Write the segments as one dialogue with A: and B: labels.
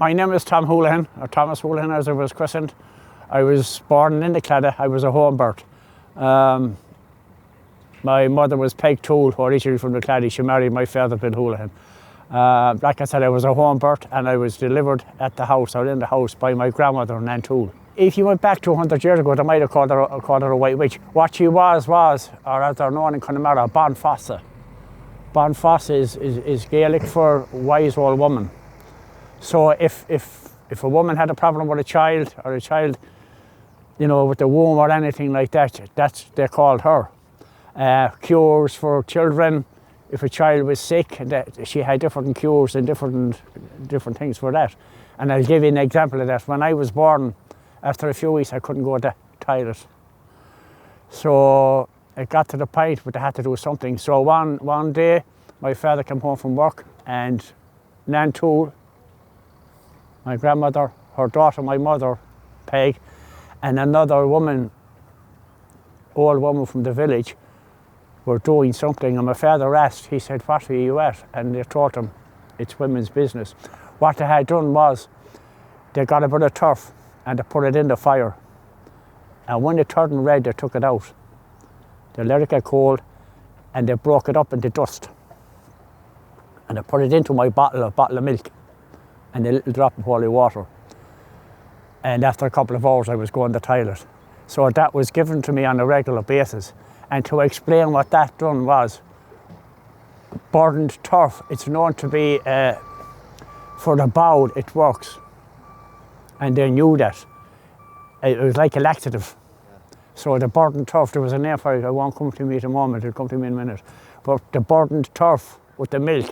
A: My name is Tom Holohan, or Thomas Holohan as I was christened. I was born in the Claddagh. I was a home birth. My mother was Peg Toole, originally from the Claddagh. She married my father, Bill Holohan. Like I said, I was a home birth and I was delivered at the house, or in the house, by my grandmother, Nan Toole. If you went back 200 years ago, they might have called her a white witch. What she was, or as they're known in Connemara, Bon Fossa. Bon Fossa is Gaelic for wise old woman. So if a woman had a problem with a child, or a child, you know, with the womb or anything like that, they called her. Cures for children, if a child was sick, she had different cures and different things for that. And I'll give you an example of that. When I was born, after a few weeks, I couldn't go to the toilet. So it got to the point where they had to do something. So one day, my father came home from work, and Nan Toole, my grandmother, her daughter, my mother, Peg, and another woman, old woman from the village, were doing something, and my father asked, he said, "What are you at?" And they told him, "It's women's business." What they had done was, they got a bit of turf and they put it in the fire. And when it turned red, they took it out. They let it get cold, and they broke it up into dust. And they put it into my bottle of milk, and a little drop of holy water. And after a couple of hours, I was going to the toilet. So that was given to me on a regular basis. And to explain what that done was, burdened turf, it's known to be, for the bowel, it works. And they knew that. It was like a laxative. So the burdened turf, there was a name for it, it won't come to me at a moment, it'll come to me in a minute. But the burdened turf with the milk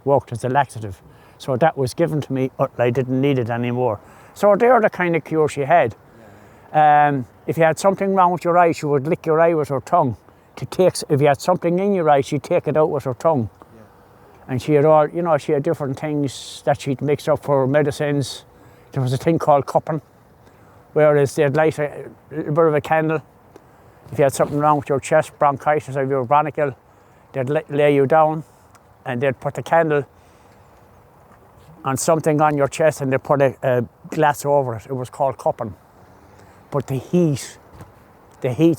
A: worked as a laxative. So that was given to me, but I didn't need it anymore. So they're the kind of cure she had. If you had something wrong with your eye, she would lick your eye with her tongue. If you had something in your eye, she'd take it out with her tongue. Yeah. And she had she had different things that she'd mix up for medicines. There was a thing called cupping, whereas they'd light a little bit of a candle. If you had something wrong with your chest, bronchitis, or your bronchial, they'd lay you down, and they'd put the candle on something on your chest, and they'd put a glass over it. It was called cupping. But the heat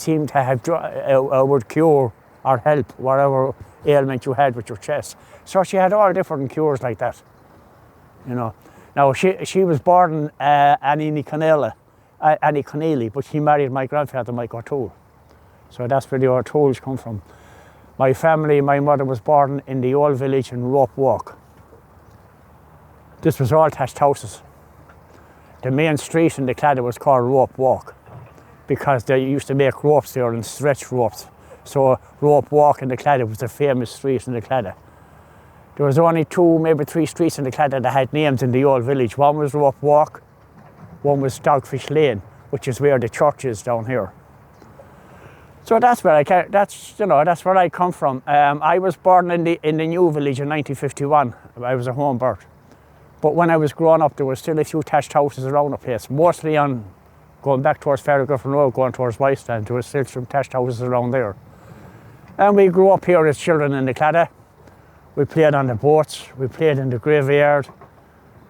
A: seemed to have would cure or help whatever ailment you had with your chest. So she had all different cures like that, you know. Now she was born Annie Connelly, but she married my grandfather, Mike O'Toole. So that's where the O'Tooles come from. My family, my mother was born in the old village in Rope Walk. This was all thatched houses. The main street in the Claddagh was called Rope Walk, because they used to make ropes there and stretch ropes. So Rope Walk in the Claddagh was the famous street in the Claddagh. There was only 2, maybe 3 streets in the Claddagh that had names in the old village. One was Rope Walk, one was Dogfish Lane, which is where the church is down here. So that's where I come from. I was born in the new village in 1951. I was a home birth. But when I was growing up, there were still a few thatched houses around the place, mostly on going back towards Ferrygriffin Road, going towards Whitestand. There were still some thatched houses around there. And we grew up here as children in the Claddagh. We played on the boats, we played in the graveyard.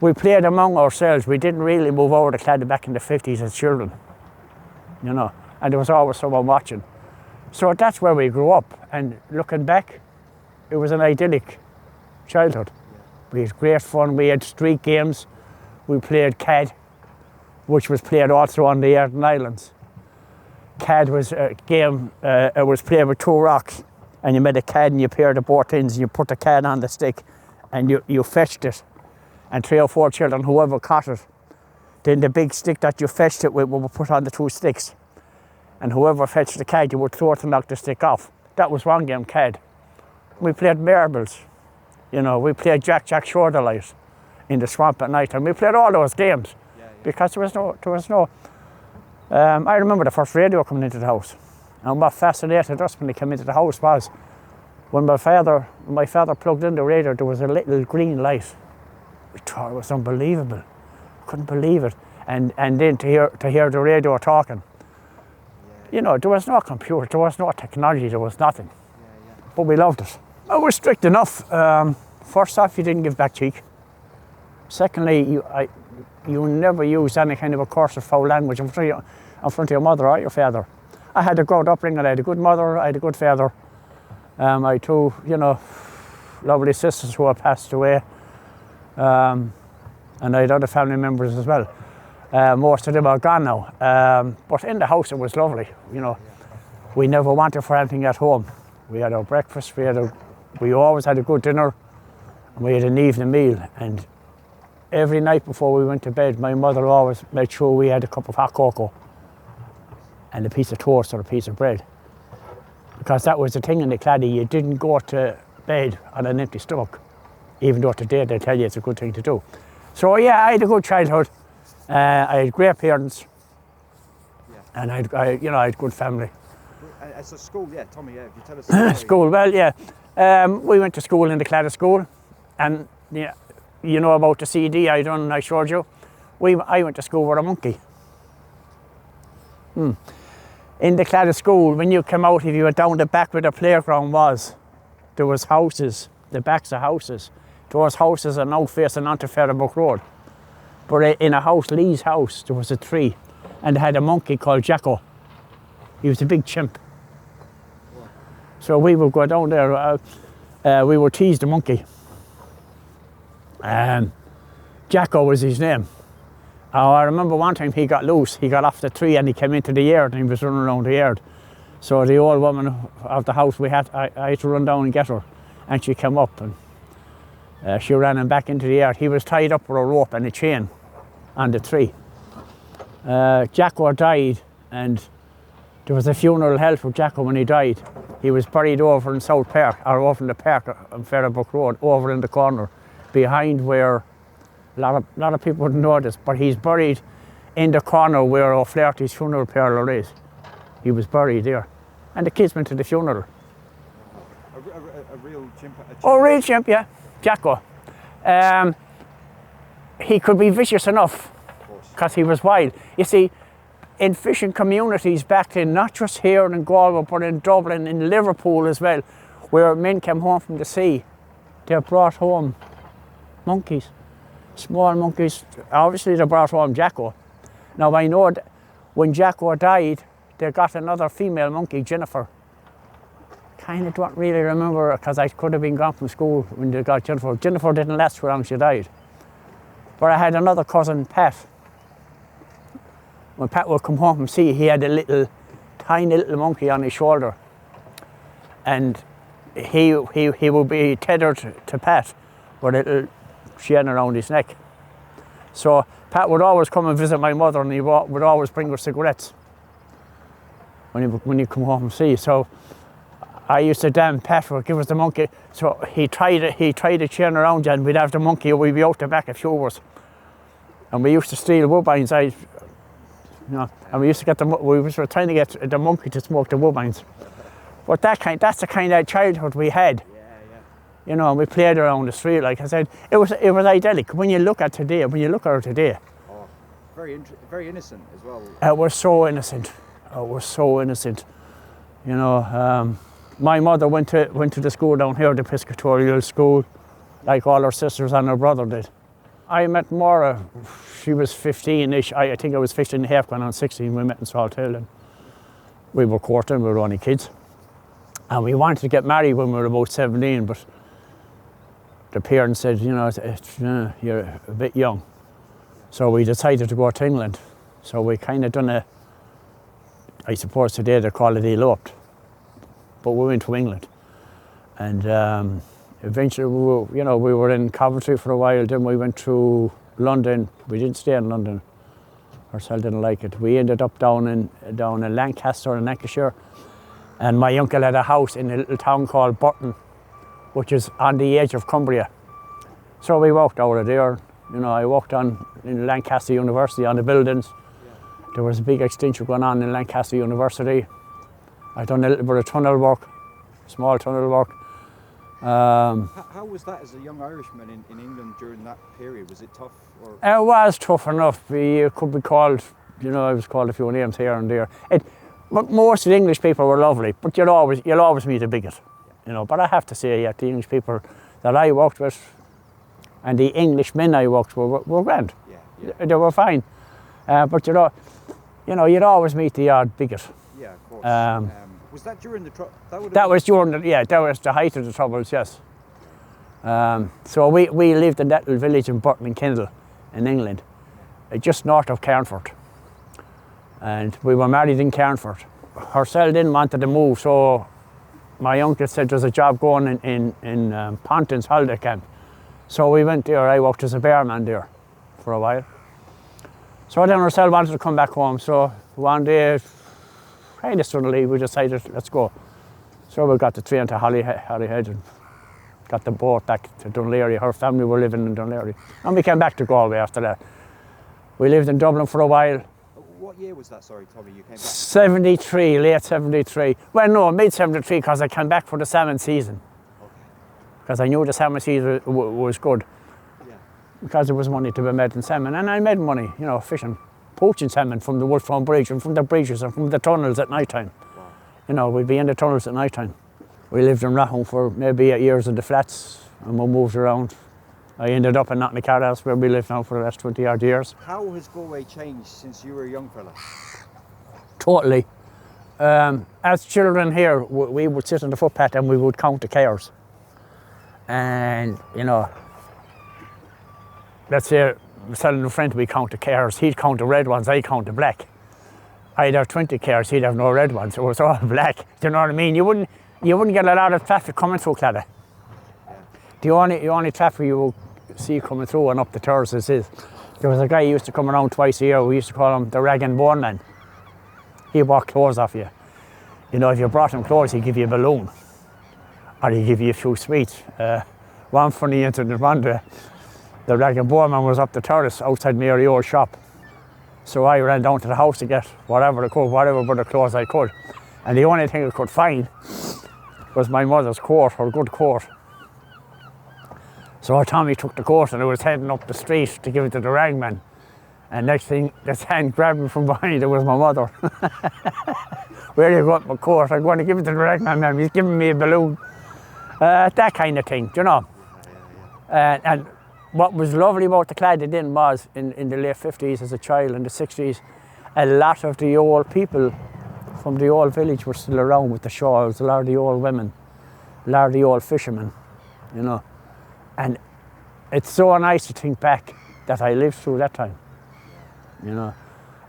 A: We played among ourselves. We didn't really move over the Claddagh back in the 50s as children, you know, and there was always someone watching. So that's where we grew up, and looking back, it was an idyllic childhood. We had great fun. We had street games. We played Cad, which was played also on the Arden Islands. Cad was a game, it was played with 2 rocks, and you made a cad and you paired the both ends, and you put the cad on the stick, and you fetched it. And 3 or 4 children, whoever caught it, then the big stick that you fetched it with would put on the 2 sticks. And whoever fetched the cad, you would throw it to knock the stick off. That was one game, Cad. We played marbles. You know, we played Jack Shoulder Light in the swamp at night, and we played all those games because there was no. I remember the first radio coming into the house, and what fascinated us when they came into the house was when my father plugged in the radio, there was a little green light. We thought it was unbelievable. Couldn't believe it, and then to hear the radio talking. You know, there was no computer, there was no technology, there was nothing. But we loved it. It was strict enough. First off, you didn't give back cheek. Secondly, you never use any kind of a coarse or foul language in front of your mother or your father. I had a good upbringing. I had a good mother. I had a good father. I had two, lovely sisters who have passed away, and I had other family members as well. Most of them are gone now. But in the house it was lovely. We never wanted for anything at home. We had our breakfast. We always had a good dinner. And we had an evening meal. And every night before we went to bed, my mother always made sure we had a cup of hot cocoa and a piece of toast or a piece of bread. Because that was the thing in the Claddagh, you didn't go to bed on an empty stomach, even though today they tell you it's a good thing to do. So yeah, I had a good childhood. I had great parents, and I had good family.
B: As a school, Tommy, if you tell us.
A: School, well, we went to school in the Claddagh school, and you know about the CD I showed you. I went to school with a monkey. In the Claddagh school, when you came out, if you went down the back where the playground was, there was houses, the backs of houses. Those houses are now facing onto Ferrybuck Road. But in a house, Lee's house, there was a tree, and they had a monkey called Jacko. He was a big chimp. So we would go down there, we would tease the monkey. Jacko was his name. I remember one time he got loose, he got off the tree and he came into the yard and he was running around the yard. So the old woman of the house, I had to run down and get her, and she came up and she ran him back into the yard. He was tied up with a rope and a chain on the tree. Jacko died, and there was a funeral held for Jacko when he died. He was buried over in South Park, or over in the park on Ferrybuck Road, over in the corner, behind where a lot of people wouldn't know this, but he's buried in the corner where O'Flaherty's funeral parlour is. He was buried there. And the kids went to the funeral.
B: A real chimp?
A: Oh, real chimp, yeah. Jacko. He could be vicious enough because he was wild. You see, in fishing communities back then, not just here in Galway, but in Dublin, in Liverpool as well, where men came home from the sea, they brought home monkeys, small monkeys. Obviously they brought home Jacko. Now I know that when Jacko died, they got another female monkey, Jennifer. Kind of don't really remember because I could have been gone from school when they got Jennifer. Jennifer didn't last for long, she died. But I had another cousin, Pat. When Pat would come home from sea, he had a tiny little monkey on his shoulder. And he would be tethered to Pat with a little chain around his neck. So Pat would always come and visit my mother, and he would always bring her cigarettes when he come home from sea. So I used to damn Pat would give us the monkey. So he tried a chain around you, and we'd have the monkey, and we'd be out the back a few hours. And we used to steal woodbines. And we used to we were trying to get the monkey to smoke the woodbines. But that's the kind of childhood we had. And we played around the street, like I said. It was idyllic. When you look at her today.
B: Oh, very innocent as well.
A: It was so innocent. My mother went to the school down here, the Piscatorial school, like all her sisters and her brother did. I met Maura, she was 15-ish. I think I was 15 and a half, going on 16. We met in Salthill, and we were courting, we were only kids. And we wanted to get married when we were about 17, but the parents said, you're a bit young. So we decided to go to England. So we kind of done I suppose today they call it eloped. But we went to England. And eventually, we were in Coventry for a while, then we went to London. We didn't stay in London. Ourselves didn't like it. We ended up down in Lancaster in Lancashire. And my uncle had a house in a little town called Burton, which is on the edge of Cumbria. So we walked out of there. I walked in Lancaster University on the buildings. There was a big extension going on in Lancaster University. I done a little bit of tunnel work, small tunnel work.
B: How was that as a young Irishman in England during that period? Was it tough?
A: It was tough enough. You could be called, I was called a few names here and there. But most of the English people were lovely, but you'll always meet a bigot, But I have to say, the English people that I worked with, And the English men I worked with were grand.
B: Yeah.
A: They were fine. But you'd always meet the odd bigot.
B: Yeah, of course. Was that during the trouble?
A: That was the height of the troubles, yes. So we lived in that little village in Burton and Kendal in England, just north of Carnford. And we were married in Carnford. Herself didn't want to move, so my uncle said there's a job going in Ponton's holiday camp. So we went there. I worked as a bearman there for a while. So then herself wanted to come back home. So one day, kind of suddenly, we decided, let's go. So we got the train to Holyhead and got the boat back to Dunleary. Her family were living in Dunleary. And we came back to Galway after that. We lived in Dublin for a while.
B: What year was that, sorry, Tommy, you came back?
A: 73, late 73. Well, no, mid 73, because I came back for the salmon season.
B: Okay.
A: Because I knew the salmon season was good.
B: Yeah.
A: Because there was money to be made in salmon. And I made money, fishing, poaching salmon from the Wolftown Bridge and from the bridges and from the tunnels at night time. Wow. We'd be in the tunnels at night time. We lived in Rahon for maybe 8 years in the flats, and we moved around. I ended up in Claddagh, where we live now for the last 20 odd years.
B: How has Galway changed since you were a young fella?
A: Totally. As children here, we would sit on the footpath and we would count the cars. And, let's say, selling a friend, we count the cars. He'd count the red ones, I count the black. I'd have 20 cars, he'd have no red ones, so it was all black. Do you know what I mean? You wouldn't get a lot of traffic coming through Claddagh. The only traffic you will see coming through and up the terraces is, there was a guy who used to come around twice a year. We used to call him the rag and bone man. He'd walk clothes off you. If you brought him clothes, he'd give you a balloon, or he'd give you a few sweets. One funny incident, one day, the rag and bone man was up the terrace outside Mary O's shop. So I ran down to the house to get whatever bit of clothes I could. And the only thing I could find was my mother's coat, her good coat. So Tommy took the coat and I was heading up the street to give it to the ragman. And next thing, this hand grabbed me from behind. It was my mother. Where do you want my coat? I'm going to give it to the ragman, man. He's giving me a balloon. That kind of thing, And what was lovely about the Claddagh then was, in the late 50s as a child, in the 60s, a lot of the old people from the old village were still around with the shawls, a lot of the old women, a lot of the old fishermen, And it's so nice to think back that I lived through that time.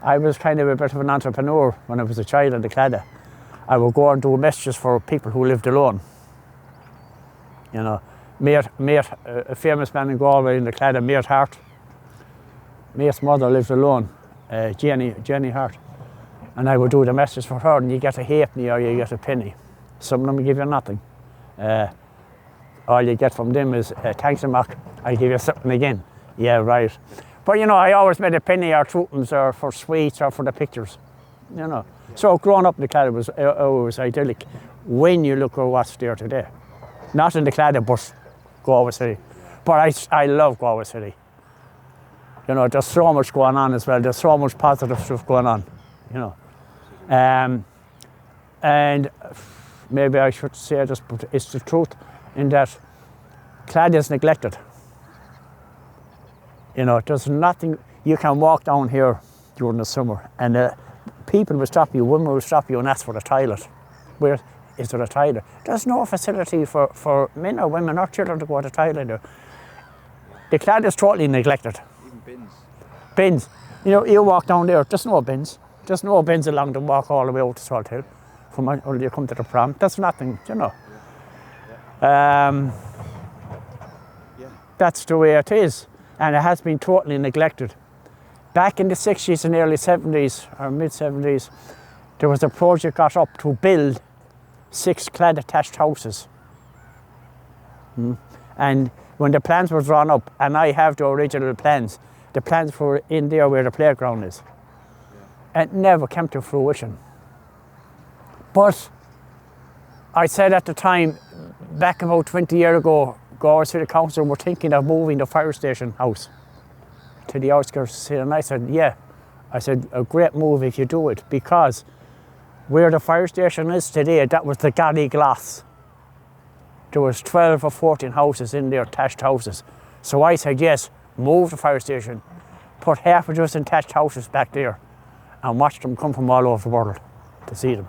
A: I was kind of a bit of an entrepreneur when I was a child in the Claddagh. I would go and do messages for people who lived alone. Mate, a famous man in Galway in the Claddagh, Mate Hart. Mate's mother lived alone, Jenny Hart. And I would do the messages for her, and you get a halfpenny or you get a penny. Some of them give you nothing. All you get from them is thanks a mock, I'll give you something again. Yeah, right. But I always made a penny or twopence or for sweets or for the pictures. So growing up in the Claddagh was always idyllic when you look at what's there today. Not in the Claddagh, but Galway City. But I love Galway City. There's so much going on as well. There's so much positive stuff going on, And maybe I should say this, but it's the truth in that Claddagh is neglected. There's nothing, you can walk down here during the summer and people will stop you, women will stop you and ask for a toilet. Where is there a toilet? There's no facility for men or women or children to go to the toilet there. The Claddagh is totally neglected.
B: Even bins.
A: Bins. You walk down there, there's no bins. There's no bins along the walk all the way out to Salt Hill. Until you come to the prom, that's nothing, That's the way it is, and it has been totally neglected. Back in the 60s and early 70s, or mid 70s, there was a project got up to build 6 Claddagh attached houses. And when the plans were drawn up, and I have the original plans, the plans were in there where the playground is. It never came to fruition. But I said at the time, back about 20 years ago, Galway City Council were thinking of moving the fire station house to the outskirts of the city. And I said, yeah. I said, a great move if you do it, because where the fire station is today, that was the Galley Glass. There was 12 or 14 houses in there, attached houses. So I said, yes, move the fire station, put half a dozen thatched houses back there, and watch them come from all over the world to see them.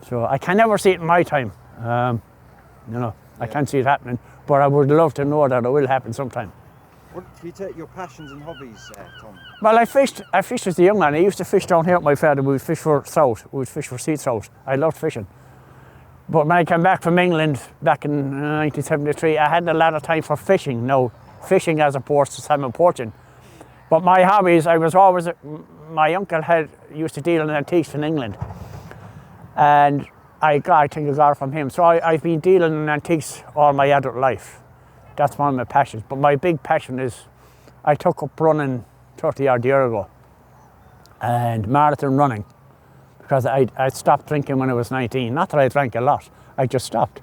A: So I can never see it in my time. I can't see it happening, but I would love to know that it will happen sometime.
B: What do you take your passions and hobbies, Tom?
A: Well, I fished as a young man. I used to fish down here with my father. We would fish for trout. We would fish for sea trout. I loved fishing. But when I came back from England back in 1973, I had a lot of time for fishing. Now, fishing as opposed to salmon poaching. But my hobbies, my uncle used to deal in antiques in England. And I think I got it from him. So I've been dealing in antiques all my adult life. That's one of my passions. But my big passion is, I took up running 30 odd years ago. And marathon running. Because I stopped drinking when I was 19. Not that I drank a lot, I just stopped.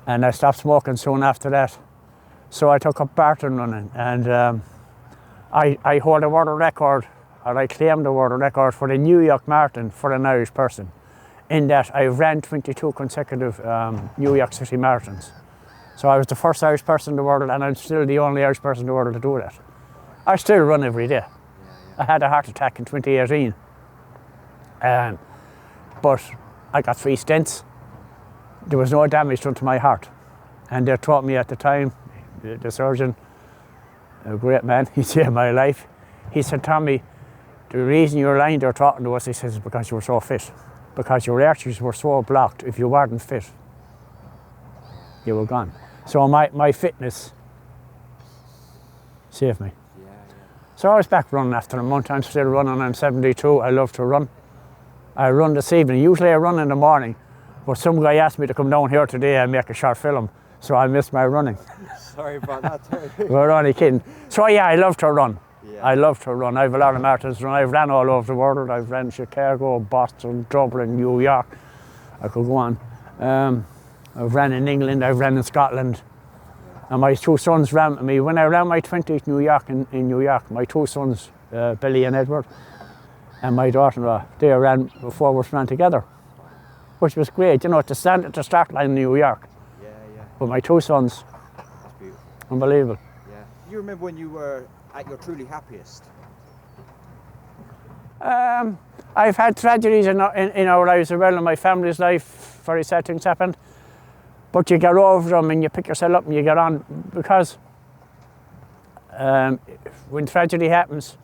A: And I stopped smoking soon after that. So I took up marathon running. And I hold a world record, or I claimed the world record for the New York Marathon for an Irish person. In that I ran 22 consecutive New York City marathons. So I was the first Irish person in the world, and I'm still the only Irish person in the world to do that. I still run every day. I had a heart attack in 2018. But I got 3 stents. There was no damage done to my heart. And they taught me at the time, the surgeon, a great man, he saved my life. He said, Tommy, the reason you're lying there talking to us, he says, is because you were so fit. Because your arteries were so blocked, if you weren't fit, you were gone. So my fitness saved me. So I was back running after a month. I'm still running, I'm 72, I love to run. I run this evening. Usually I run in the morning, but some guy asked me to come down here today and make a short film, so I missed my running.
B: Sorry about that.
A: We're only kidding. So yeah, I love to run.
B: Yeah.
A: I love to run. I have a lot of marathons to run. I've ran all over the world. I've ran Chicago, Boston, Dublin, New York. I could go on. I've ran in England, I've ran in Scotland. And my 2 sons ran with me. When I ran my 20th New York in New York, my 2 sons, Billy and Edward, and my daughter-in-law, they ran before we ran together, which was great, to stand at the start line in New York.
B: Yeah.
A: With my 2 sons.
B: That's beautiful.
A: Unbelievable.
B: Yeah. You remember when you were at your truly happiest?
A: I've had tragedies in our lives as well, in my family's life. Very sad things happened. But you get over them and you pick yourself up and you get on, because when tragedy happens,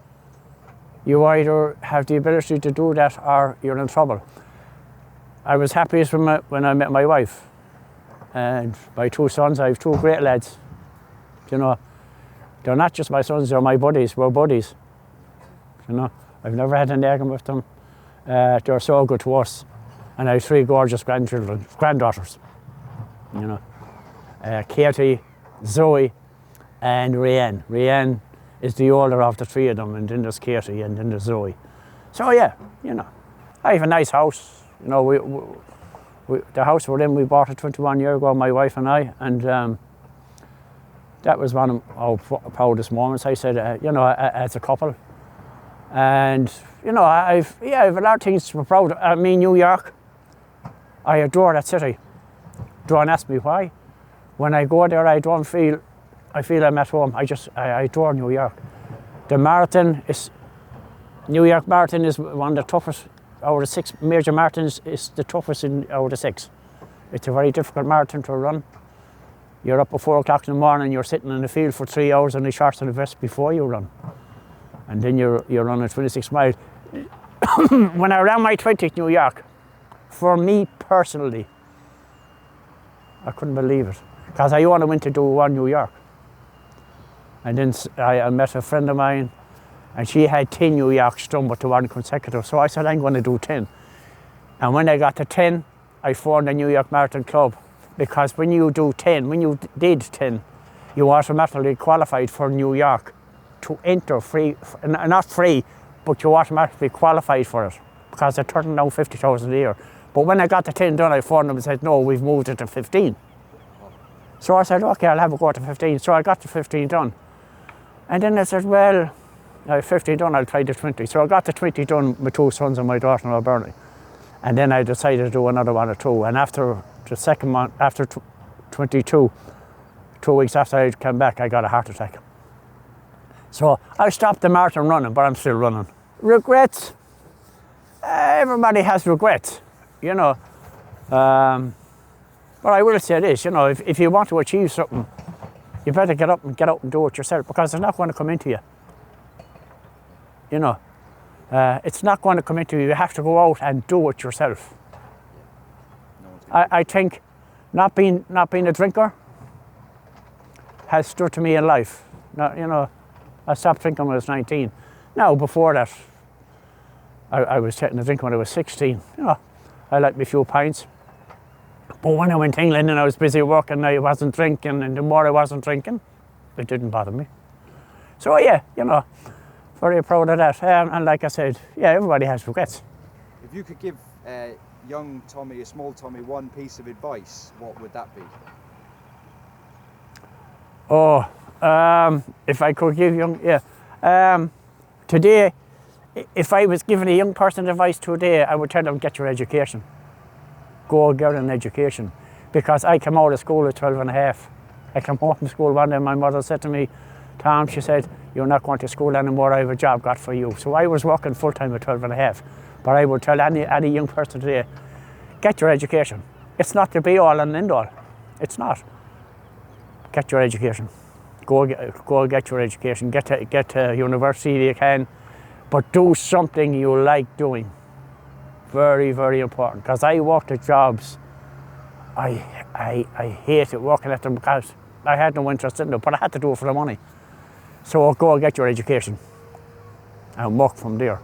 A: you either have the ability to do that or you're in trouble. I was happiest when I met my wife. And my 2 sons, I have 2 great lads. They're not just my sons, they're my buddies, we're buddies. I've never had an argument with them. They're so good to us. And I have 3 gorgeous granddaughters. Katie, Zoe, and Rianne. Rianne is the older of the 3 of them, and then there's Katie, and then there's Zoe. So yeah, I have a nice house. The house we're in, we bought it 21 years ago, my wife and I, and that was one of our proudest moments. I said, as a couple. And I've a lot of things to be proud of. I mean, New York, I adore that city. Don't ask me why. When I go there, I feel I'm at home. I adore New York. The New York Marathon is one of the toughest, out of the 6 major marathons, is the toughest out of the 6. It's a very difficult marathon to run. You're up at 4 o'clock in the morning, you're sitting in the field for 3 hours in the shorts and the vest before you run. And then you're running 26 miles. When I ran my 20th New York, for me personally, I couldn't believe it. Because I only went to do 1 New York. And then I met a friend of mine, and she had 10 New Yorks done, but to 1 consecutive. So I said, I'm going to do 10. And when I got to 10, I formed a New York Marathon Club. Because when you did 10, you automatically qualified for New York to enter free, not free, but you automatically qualified for it. Because they're turning down 50,000 a year. But when I got the 10 done, I phoned them and said, no, we've moved it to 15. So I said, okay, I'll have a go to 15. So I got the 15 done. And then I said, well, I have 15 done, I'll try the 20. So I got the 20 done with 2 sons and my daughter-in-law, Bernie. And then I decided to do another 1 or 2. And after the second month, after 22, 2 weeks after I came back, I got a heart attack. So I stopped the marathon running, but I'm still running. Regrets? Everybody has regrets, you know. But I will say this, you know, if you want to achieve something, you better get out and do it yourself, because it's not going to come into you. You know, it's not going to come into you. You have to go out and do it yourself. I think not being a drinker has stood to me in life. Now, you know, I stopped drinking when I was 19. Now, before that, I was taking a drink when I was 16. You know, I liked me few pints. But when I went to England and I was busy working, I wasn't drinking, and the more I wasn't drinking, it didn't bother me. So yeah, you know, very proud of that. And like I said, yeah, everybody has regrets.
B: If you could give young Tommy, a small Tommy, one piece of advice, what would that be?
A: Oh, if I could give young, yeah. Today, if I was giving a young person advice today, I would tell them, get your education. Go get an education. Because I came out of school at 12 and a half. I came home from school one day, my mother said to me, Tom, she said, you're not going to school anymore, I have a job got for you. So I was working full time at 12 and a half. But I would tell any young person today, get your education. It's not the be all and end all. It's not. Get your education. Go get your education. Get to university if you can. But do something you like doing. Very, very important. Because I worked at jobs, I hated working at them because I had no interest in them, but I had to do it for the money. So go get your education and work from there.